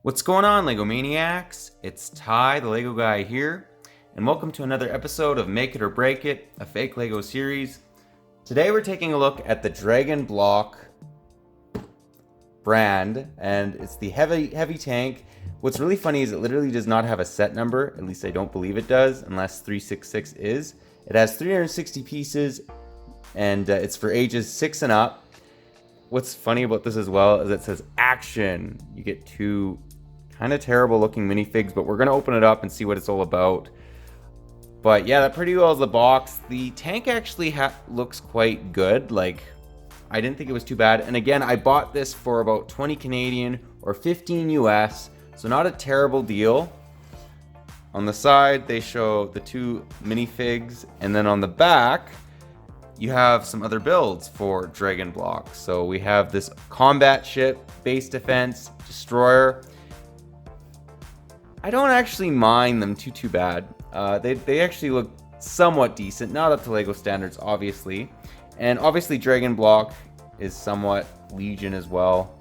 What's going on, LEGO Maniacs? It's Ty, the LEGO guy here, and welcome to another episode of Make It or Break It, a fake LEGO series. Today we're taking a look at the Dragon Blok brand, and it's the heavy tank. What's really funny is it literally does not have a set number, at least I don't believe it does, unless 366 is. It has 360 pieces, and it's for ages 6 and up. What's funny about this as well is it says action. You get two kind of terrible looking minifigs, but we're going to open it up and see what it's all about. But yeah, that pretty well is the box. The tank actually looks quite good. Like, I didn't think it was too bad. And again, I bought this for about 20 Canadian or 15 US, so not a terrible deal. On the side, they show the two minifigs, and then on the back, you have some other builds for Dragon Blok. So we have this combat ship, base defense, destroyer. I don't actually mind them too bad. They actually look somewhat decent, not up to LEGO standards, obviously. And obviously Dragon Blok is somewhat Legion as well.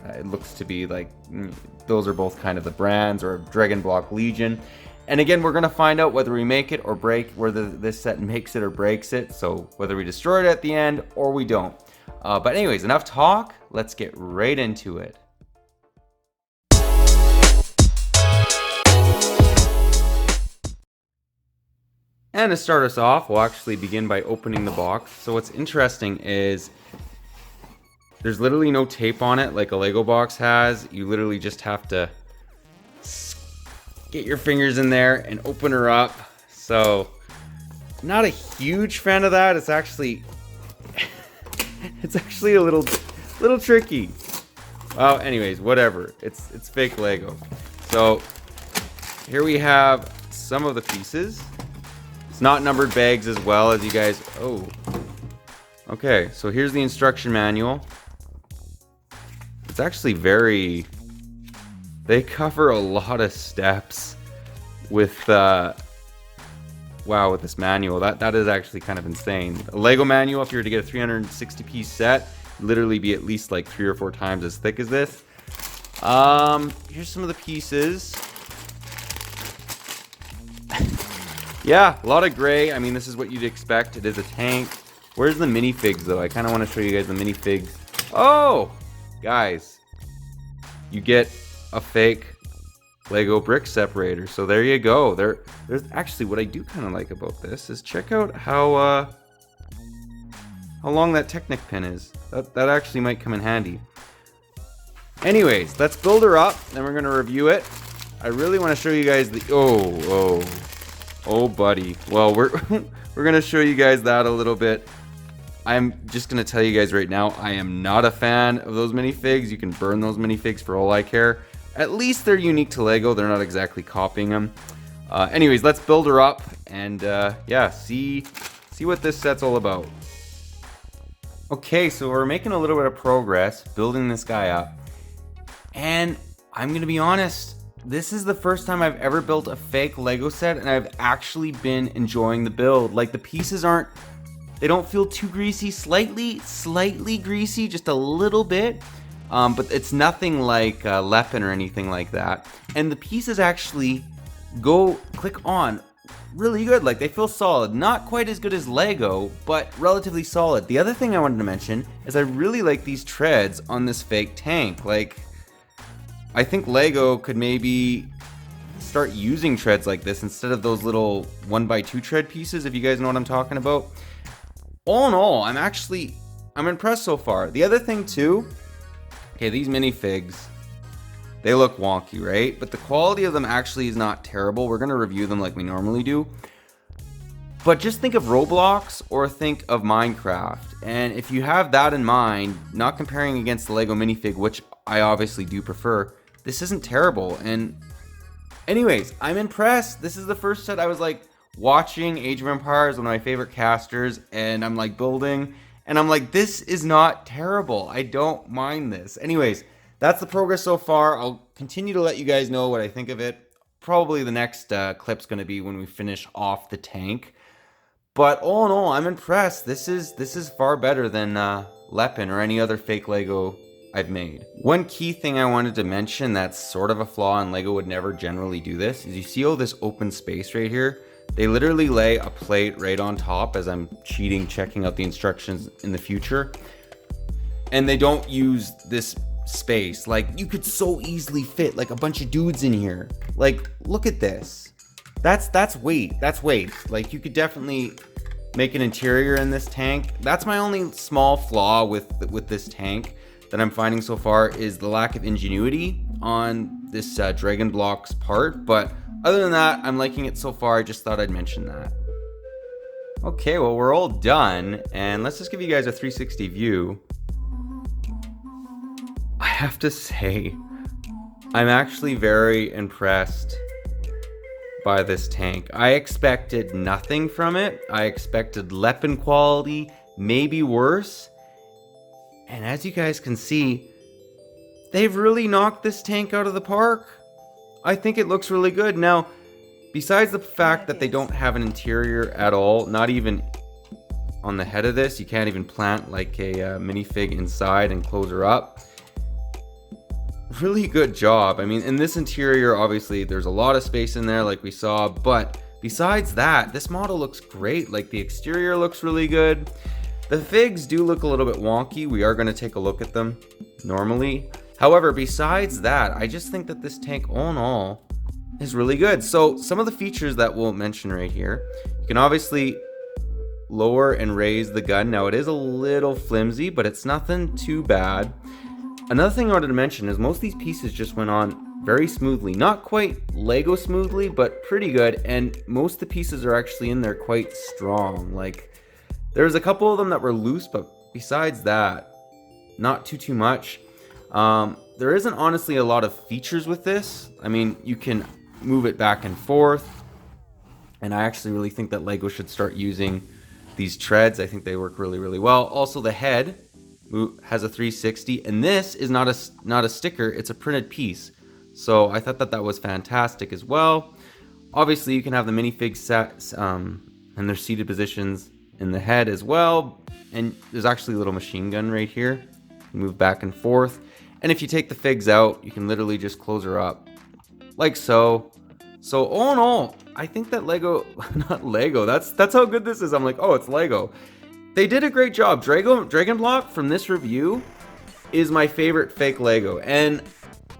It looks to be like, those are both kind of the brands, or Dragon Blok Legion. And again, we're going to find out whether we make it or break, whether this set makes it or breaks it. So whether we destroy it at the end or we don't. But anyways, enough talk. Let's get right into it. And to start us off, we'll actually begin by opening the box. So what's interesting is there's literally no tape on it like a LEGO box has. You literally just have to get your fingers in there and open her up. So, not a huge fan of that. It's actually a little tricky. Well, anyways, whatever. It's fake LEGO. So, here we have some of the pieces. It's not numbered bags as well, as you guys. Oh, okay. So here's the instruction manual. It's actually very. They cover a lot of steps with wow, with this manual. That is actually kind of insane. A LEGO manual, if you were to get a 360 piece set, literally be at least like 3 or 4 times as thick as this. Here's some of the pieces. Yeah, a lot of gray. I mean, this is what you'd expect. It is a tank. Where's the minifigs though? I kind of want to show you guys the minifigs. Oh, guys, you get a fake LEGO brick separator. So there you go. There's actually, what I do kind of like about this is check out how long that Technic pin is. That actually might come in handy. Anyways, let's build her up, then we're gonna review it. I really want to show you guys the oh buddy. Well, we're gonna show you guys that a little bit. I'm just gonna tell you guys right now, I am not a fan of those minifigs. You can burn those minifigs for all I care. At least they're unique to LEGO. They're not exactly copying them. Anyways, let's build her up and yeah, see what this set's all about. Okay, so we're making a little bit of progress building this guy up. And I'm gonna be honest, this is the first time I've ever built a fake LEGO set, and I've actually been enjoying the build. Like, the pieces they don't feel too greasy, slightly greasy, just a little bit. But it's nothing like Lepin or anything like that. And the pieces actually click on really good. Like, they feel solid. Not quite as good as LEGO, but relatively solid. The other thing I wanted to mention is I really like these treads on this fake tank. Like, I think LEGO could maybe start using treads like this instead of those little 1x2 tread pieces, if you guys know what I'm talking about. All in all, I'm impressed so far. The other thing too, okay, these minifigs, they look wonky, right? But the quality of them actually is not terrible. We're gonna review them like we normally do. But just think of Roblox or think of Minecraft. And if you have that in mind, not comparing against the LEGO minifig, which I obviously do prefer, this isn't terrible. And anyways, I'm impressed. This is the first set I was like watching Age of Empires, one of my favorite casters, and I'm like building, and I'm like, this is not terrible. I don't mind this. Anyways, that's the progress so far. I'll continue to let you guys know what I think of it. Probably the next clip's going to be when we finish off the tank. But all in all, I'm impressed. This is far better than Lepin or any other fake LEGO I've made. One key thing I wanted to mention that's sort of a flaw, and LEGO would never generally do this, is you see all this open space right here? They literally lay a plate right on top as I'm cheating, checking out the instructions in the future. And they don't use this space. Like, you could so easily fit like a bunch of dudes in here. Like, look at this. That's weight. That's weight. Like, you could definitely make an interior in this tank. That's my only small flaw with this tank that I'm finding so far, is the lack of ingenuity on this Dragon Blok's part. But other than that, I'm liking it so far. I just thought I'd mention that. Okay, well, we're all done, and let's just give you guys a 360 view. I have to say, I'm actually very impressed by this tank. I expected nothing from it. I expected weapon quality, maybe worse. And as you guys can see, they've really knocked this tank out of the park. I think it looks really good. Now, besides the fact that they don't have an interior at all, not even on the head of this, you can't even plant like a minifig inside and close her up. Really good job. I mean, in this interior, obviously there's a lot of space in there like we saw, but besides that, this model looks great. Like, the exterior looks really good. The figs do look a little bit wonky. We are going to take a look at them normally. However, besides that, I just think that this tank, all in all, is really good. So some of the features that we'll mention right here, you can obviously lower and raise the gun. Now, it is a little flimsy, but it's nothing too bad. Another thing I wanted to mention is most of these pieces just went on very smoothly. Not quite LEGO smoothly, but pretty good. And most of the pieces are actually in there quite strong. Like, there's a couple of them that were loose, but besides that, not too much. There isn't honestly a lot of features with this. I mean, you can move it back and forth. And I actually really think that LEGO should start using these treads. I think they work really, really well. Also, the head has a 360, and this is not a sticker, it's a printed piece. So I thought that was fantastic as well. Obviously, you can have the minifigs set and their seated positions in the head as well. And there's actually a little machine gun right here. Move back and forth. And if you take the figs out, you can literally just close her up like so. So all in all, I think that LEGO, not LEGO, that's how good this is. I'm like, oh, it's LEGO. They did a great job. Dragon Blok from this review is my favorite fake LEGO. And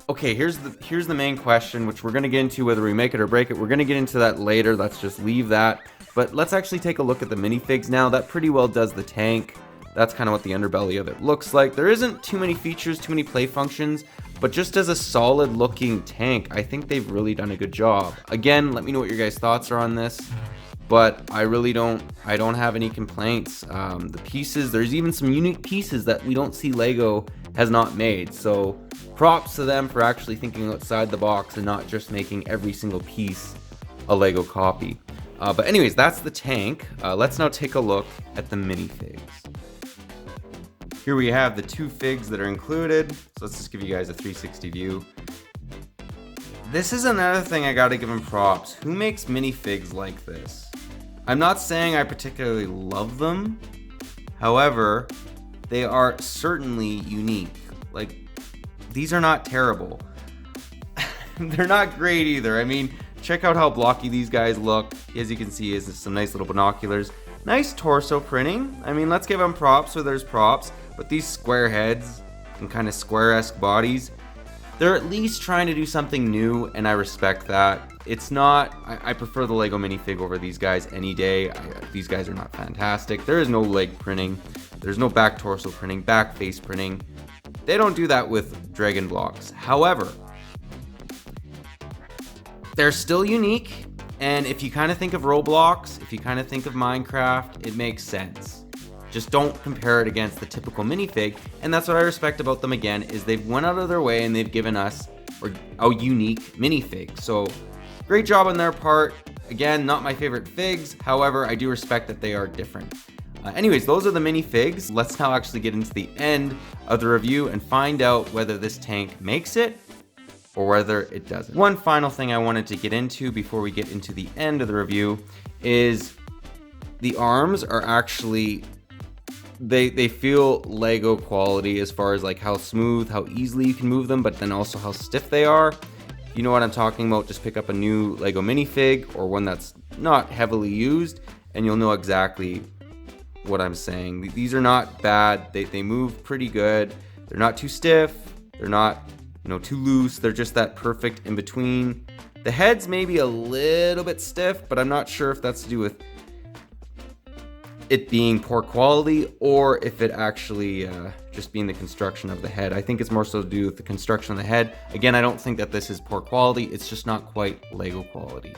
okay, here's the main question, which we're gonna get into, whether we make it or break it. We're gonna get into that later. Let's just leave that. But let's actually take a look at the minifigs now. That pretty well does the tank. That's kind of what the underbelly of it looks like. There isn't too many features, too many play functions, but just as a solid looking tank, I think they've really done a good job. Again, let me know what your guys' thoughts are on this. But I don't have any complaints. The pieces, there's even some unique pieces that we don't see LEGO has not made. So props to them for actually thinking outside the box and not just making every single piece a LEGO copy. But anyways, that's the tank. Let's now take a look at the minifigs. Here we have the two figs that are included. So let's just give you guys a 360 view. This is another thing I gotta give them props. Who makes minifigs like this? I'm not saying I particularly love them. However, they are certainly unique. Like, these are not terrible. They're not great either. I mean, check out how blocky these guys look. As you can see, is some nice little binoculars. Nice torso printing. I mean, let's give them props where there's props. But these square heads and kind of square-esque bodies, they're at least trying to do something new, and I respect that. It's not, I prefer the LEGO minifig over these guys any day. These guys are not fantastic. There is no leg printing. There's no back torso printing, back face printing. They don't do that with Dragon Bloks. However, they're still unique, and if you kind of think of Roblox, if you kind of think of Minecraft, it makes sense. Just don't compare it against the typical minifig, and that's what I respect about them again, is they've went out of their way and they've given us a unique minifig. So great job on their part. Again, not my favorite figs, however, I do respect that they are different. Anyways, those are the minifigs. Let's now actually get into the end of the review and find out whether this tank makes it or whether it doesn't. One final thing I wanted to get into before we get into the end of the review is the arms are actually they feel Lego quality as far as like how smooth, how easily you can move them, but then also how stiff they are. You know what I'm talking about, just pick up a new Lego minifig or one that's not heavily used and you'll know exactly what I'm saying. These are not bad. They move pretty good. They're not too stiff. They're not, too loose. They're just that perfect in between. The head's maybe a little bit stiff, but I'm not sure if that's to do with it being poor quality or if it actually just being the construction of the head. I think it's more so to do with the construction of the head. Again, I don't think that this is poor quality. It's just not quite Lego quality.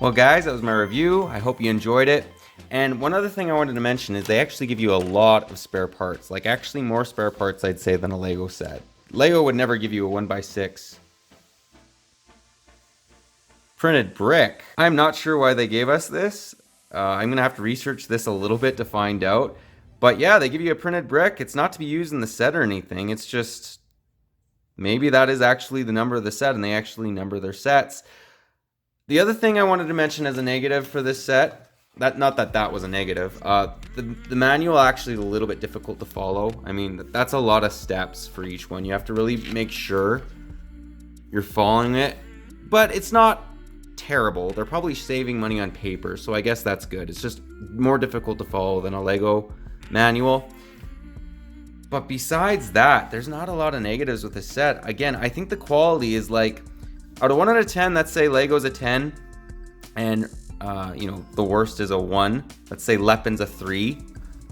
Well guys, that was my review. I hope you enjoyed it. And one other thing I wanted to mention is they actually give you a lot of spare parts. Like actually more spare parts I'd say than a Lego set. Lego would never give you a 1x6 printed brick. I'm not sure why they gave us this. I'm gonna have to research this a little bit to find out. But yeah, they give you a printed brick. It's not to be used in the set or anything. It's just maybe that is actually the number of the set and they actually number their sets. The other thing I wanted to mention as a negative for this set, not that was a negative, the manual actually is a little bit difficult to follow. I mean, that's a lot of steps for each one. You have to really make sure you're following it, but it's not terrible. They're probably saving money on paper, so I guess that's good. It's just more difficult to follow than a Lego manual. But besides that, there's not a lot of negatives with this set. Again, I think the quality is like, out of 1 out of 10, let's say Lego's a 10, and the worst is a 1. Let's say Lepin's a 3.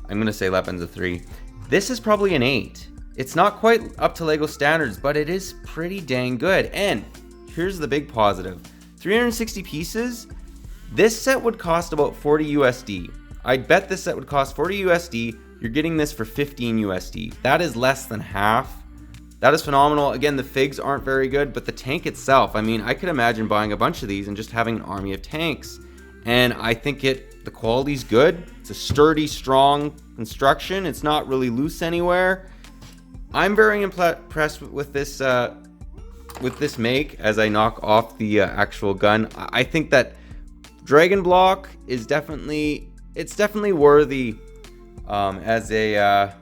I'm gonna say Lepin's a 3. This is probably an 8. It's not quite up to Lego standards, but it is pretty dang good. And here's the big positive. 360 pieces, this set would cost about 40 USD. I'd bet this set would cost 40 USD. You're getting this for 15 USD. That is less than half. That is phenomenal. Again, the figs aren't very good, but the tank itself, I mean, I could imagine buying a bunch of these and just having an army of tanks. And I think the quality's good. It's a sturdy, strong construction. It's not really loose anywhere. I'm very impressed with this make as I knock off the actual gun. I think that Dragon Blok is definitely worthy as a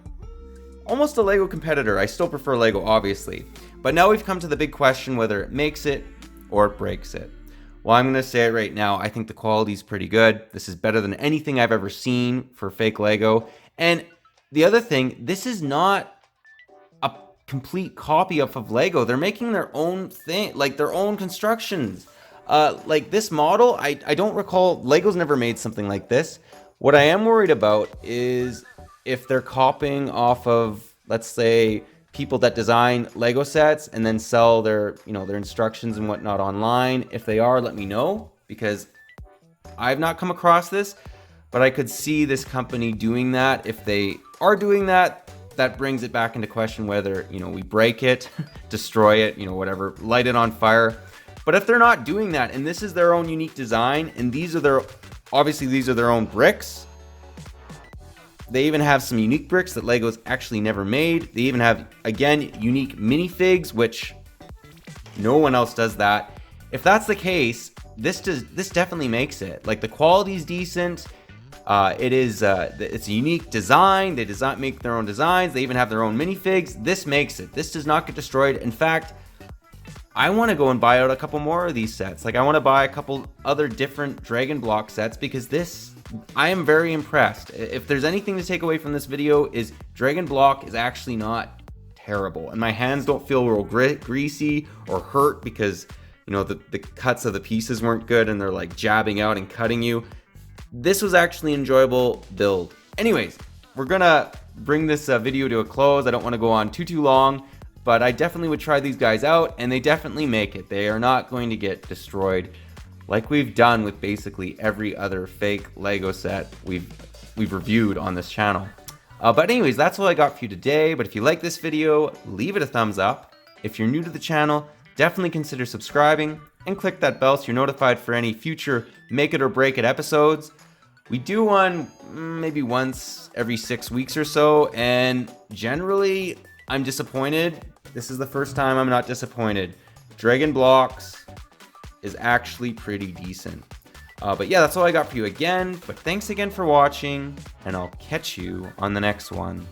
almost a Lego competitor. I still prefer Lego, obviously, but now we've come to the big question whether it makes it or it breaks it. Well, I'm gonna say it right now. I think the quality is pretty good. This is better than anything I've ever seen for fake Lego. And the other thing, this is not a complete copy of Lego. They're making their own thing, like their own constructions. Like this model, I don't recall, Lego's never made something like this. What I am worried about is if they're copying off of, let's say, people that design Lego sets and then sell their, their instructions and whatnot online. If they are, let me know, because I've not come across this, but I could see this company doing that. If they are doing that, that brings it back into question whether, we break it, destroy it, whatever, light it on fire. But if they're not doing that, and this is their own unique design, and these are their own bricks. They even have some unique bricks that Lego's actually never made. They even have, again, unique minifigs, which no one else does that. If that's the case, this definitely makes it. Like the quality's decent. It's a unique design. They make their own designs. They even have their own minifigs. This makes it. This does not get destroyed. In fact, I want to go and buy out a couple more of these sets. Like I want to buy a couple other different Dragon Blok sets because I am very impressed. If there's anything to take away from this video is Dragon Blok is actually not terrible. And my hands don't feel real greasy or hurt because, the cuts of the pieces weren't good and they're like jabbing out and cutting you. This was actually an enjoyable build. Anyways, we're gonna bring this video to a close. I don't want to go on too long. But I definitely would try these guys out, and they definitely make it. They are not going to get destroyed like we've done with basically every other fake Lego set we've reviewed on this channel. But anyways, that's all I got for you today. But if you like this video, leave it a thumbs up. If you're new to the channel, definitely consider subscribing and click that bell so you're notified for any future Make It or Break It episodes. We do one maybe once every 6 weeks or so, and generally I'm disappointed. This is the first time I'm not disappointed. Dragon Blok is actually pretty decent. But yeah, that's all I got for you again. But thanks again for watching, and I'll catch you on the next one.